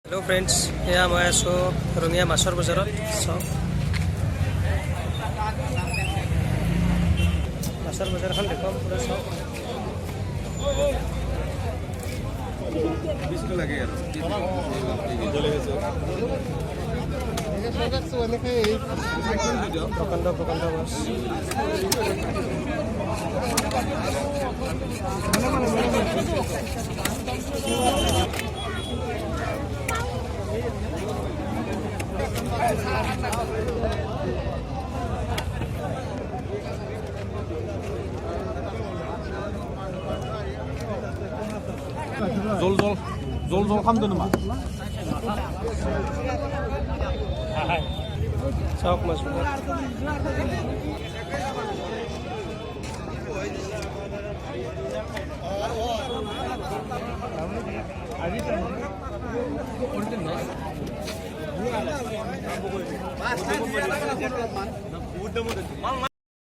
hello friends, एया मैं आसो रंगिया माछर बजार सब माछर बजार देख पूरा सब प्रकांड प्रकांड माछ জল জল জল জল খামদো নামা चौक माछ